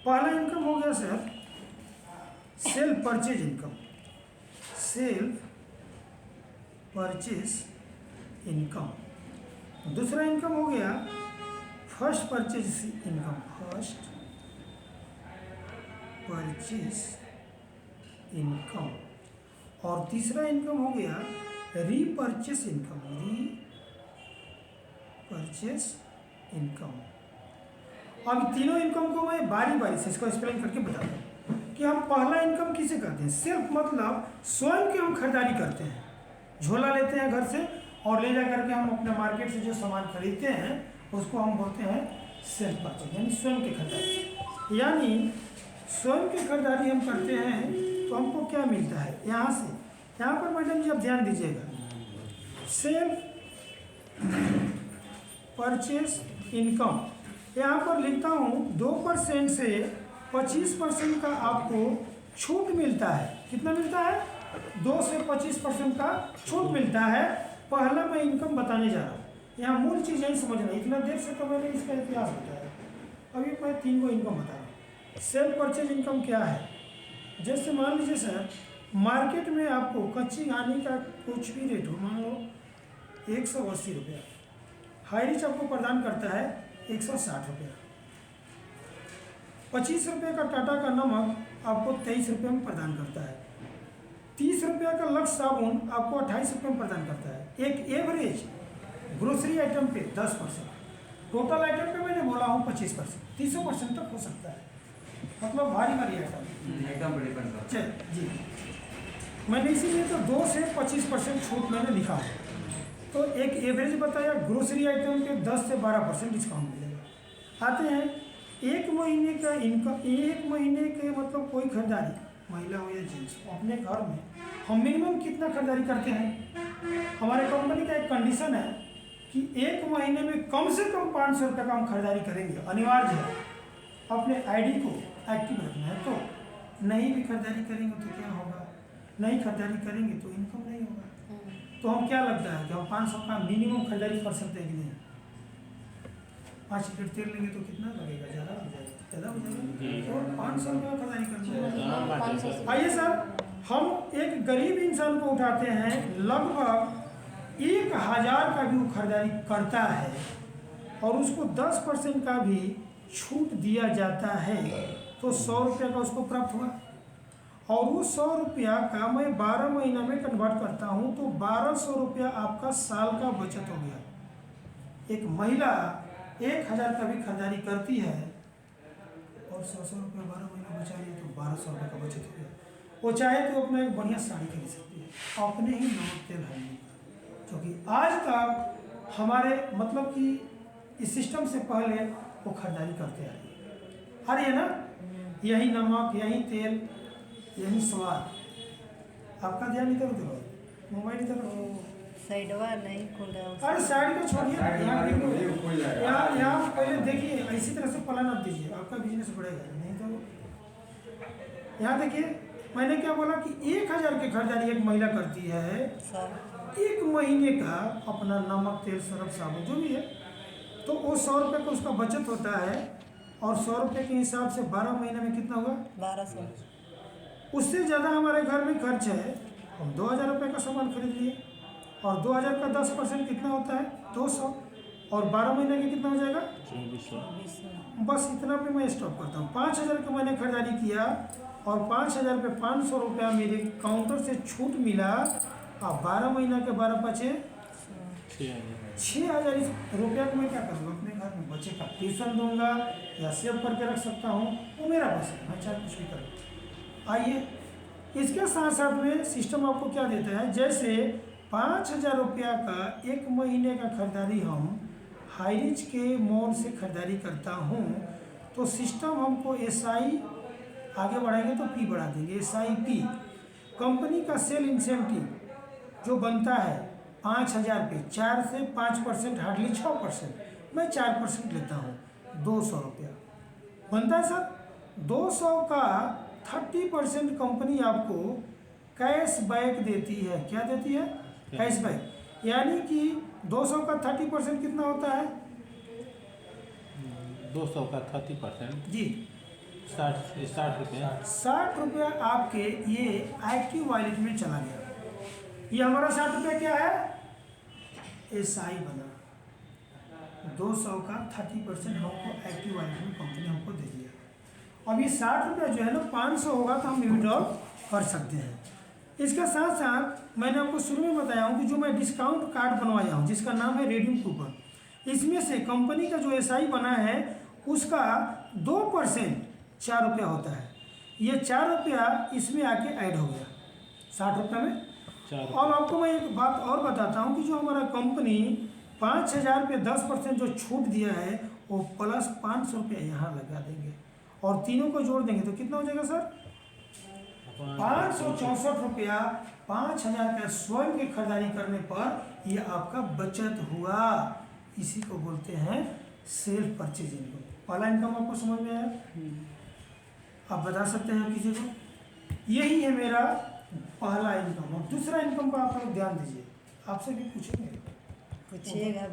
पहला इनकम हो गया sir self purchase income, self purchase income. दूसरा इनकम हो गया first purchase income, first purchase income. और तीसरा इनकम हो गया रीपरचेस इनकम, रीपरचेस इनकम। अब तीनों इनकम को मैं बारी बारी से इसको एक्सप्लेन करके बताता हूँ कि हम पहला इनकम किसे कहते हैं। सेल्फ मतलब स्वयं की हम खरीदारी करते हैं, झोला लेते हैं घर से और ले जा करके हम अपने मार्केट से जो सामान खरीदते हैं उसको हम बोलते हैं सेल्फ परचेज, यानी स्वयं की खरीदारी। यानी स्वयं की खरीदारी हम करते हैं तो हमको क्या मिलता है यहाँ से। यहाँ पर मैडम जी आप ध्यान दीजिएगा, सेल्फ परचेज इनकम यहाँ पर लिखता हूँ 2% से 25% का आपको छूट मिलता है। कितना मिलता है? 2 से 25% का छूट मिलता है। पहला मैं इनकम बताने जा रहा हूँ, यहाँ मूल चीज़ यही समझना। इतना देर से तो मैंने इसका इतिहास बताया, अभी मैं 3 को इनकम बता रहा हूँ। सेल्फ परचेज इनकम क्या है? जैसे मान लीजिए सर मार्केट में आपको कच्ची घानी का कुछ भी रेट हो, मान लो 180 रुपया, हाईरिच आपको प्रदान करता है 160 रुपया। 25 रुपये का टाटा का नमक आपको 23 रुपये में प्रदान करता है। 30 रुपये का लक्स साबुन आपको 28 रुपये में प्रदान करता है। एक एवरेज ग्रोसरी आइटम पे 10%, टोटल आइटम पे मैंने बोला हूँ 25%, 300% तक हो सकता है, मतलब भारी भारी आइटम एकदम बड़ी बनता जी। मैंने इसीलिए तो 2 से 25% छूट मैंने लिखा है। तो एक एवरेज बताया, ग्रोसरी आइटम के 10 से 12% डिस्काउंट मिलेगा। आते हैं एक महीने का इनकम, एक महीने के मतलब कोई खरीदारी, महिला हो या जेंट्स, अपने घर में हम मिनिमम कितना खरीदारी करते हैं। हमारे कंपनी का एक कंडीशन है कि एक महीने में कम से कम 500 रुपये का हम खरीदारी करेंगे, अनिवार्य है। अपने आईडी को एक्टिव रखना है। तो नहीं भी खरीदारी करेंगे तो क्या होगा, नहीं खरीदारी करेंगे तो इनकम नहीं होगा। तो हम क्या लगता है कि हम 500 का मिनिमम खरीदारी कर सकते हैं कि नहीं। 5 लीटर तेल लेंगे तो कितना लगेगा, ज़्यादा हो जाएगा, ज़्यादा हो जाएगा, तो 500 रुपये खरीदारी करना है। आइए सर, हम एक गरीब इंसान को उठाते हैं, लगभग 1000 का भी वो खरीदारी करता है और उसको 10% का भी छूट दिया जाता है, तो 100 रुपये का उसको प्राप्त हुआ। और वो 100 रुपया का मैं 12 महीना में कन्वर्ट करता हूँ तो 1200 रुपया आपका साल का बचत हो गया। एक महिला 1000 का भी खरीदारी करती है और 100 रुपया 12 महीना बचा लिया तो 1200 रुपये का बचत हो गया। वो चाहे तो अपना एक बढ़िया साड़ी खरीद सकती है, अपने ही नमक तेल है, क्योंकि आज तक हमारे मतलब कि इस सिस्टम से पहले वो खरीदारी करते आ रही है ना। यही नमक, यही तेल, यही स्वाद। आपका ध्यान इधर उधर हो, मोबाइल इधर हो, साइडवा नहीं खुल रहा है। अरे साइड को छोड़िए, यहाँ पहले देखिए, इसी तरह से प्लान आप दीजिए, आपका बिजनेस बढ़ेगा। नहीं तो यहाँ देखिए, मैंने क्या बोला कि 1000 की खरीदारी एक महिला करती है, एक महीने का अपना नमक तेल सरफ साबुन जो भी है, तो वो 100 रुपये का उसका बचत होता है। और 100 रुपये के हिसाब से 12 महीने में कितना हुआ, 1200। उससे ज़्यादा हमारे घर में खर्च है। हम 2000 रुपये का सामान खरीद लिए और 2000 का 10% कितना होता है, 200, और 12 महीने का कितना हो जाएगा, 2400। बस इतना पे मैं स्टॉप करता हूँ। 5000 का मैंने खरीदारी किया और 5000 पे 500 रुपया मेरे काउंटर से छूट मिला। अब 12 महीना के 12 बचे 6000 रुपया को मैं क्या करूँगा, अपने घर में बच्चे का ट्यूशन दूंगा या सेव करके रख सकता हूँ, वो मेरा पैसा है, मैं चाहे कुछ भी करूँ। आइए, इसके साथ साथ में सिस्टम आपको क्या देता है, जैसे 5000 रुपया का एक महीने का खरीदारी हम हाईरिच के मॉल से खरीदारी करता हूँ तो सिस्टम हमको SI आगे बढ़ाएंगे तो P बढ़ा देंगे, SIP कंपनी का सेल इंसेंटिव जो बनता है 5000 पे 4 से 5%, हार्डली 6%, मैं 4% लेता हूँ, 200 रुपया बनता है सर। 200 का 30% कंपनी आपको कैश बैक देती है। क्या देती है, कैश बैक। यानी कि 200 का 30% कितना होता है, 200 का 30% जी 60 रुपये 60 रुपया आपके ये एक्टिव वॉलेट में चला गया। ये हमारा 60 रुपया क्या है, SI बना। 200 का 30% हमको एक्टिव वॉलेट में कंपनी हमको दे दिया। अब ये 60 रुपया जो है ना 500 होगा तो हम विड्रॉल कर सकते हैं। इसके साथ साथ मैंने आपको शुरू में बताया हूँ कि जो मैं डिस्काउंट कार्ड बनवाया हूँ जिसका नाम है रेडीम कूपन, इसमें से कंपनी का जो SI बना है उसका 2% 4 रुपया होता है। ये 4 रुपया इसमें आके ऐड हो गया 60 रुपये में। 4 और आपको मैं एक बात और बताता हूँ कि जो हमारा कंपनी 5,000 रुपये 10% जो छूट दिया है वो प्लस 500 रुपया यहाँ लगा देंगे और तीनों को जोड़ देंगे तो कितना हो जाएगा सर, 564 रुपया। 5,000 का स्वयं की खरीदारी करने पर ये आपका बचत हुआ। इसी को बोलते हैं सेल्फ परचेज इनकम। पहला इनकम आपको समझ में आया, आप बता सकते हैं किसी को, यही है मेरा पहला इनकम। और दूसरा इनकम का आप लोग ध्यान दीजिए, आपसे भी पूछेंगे पूछिएगा।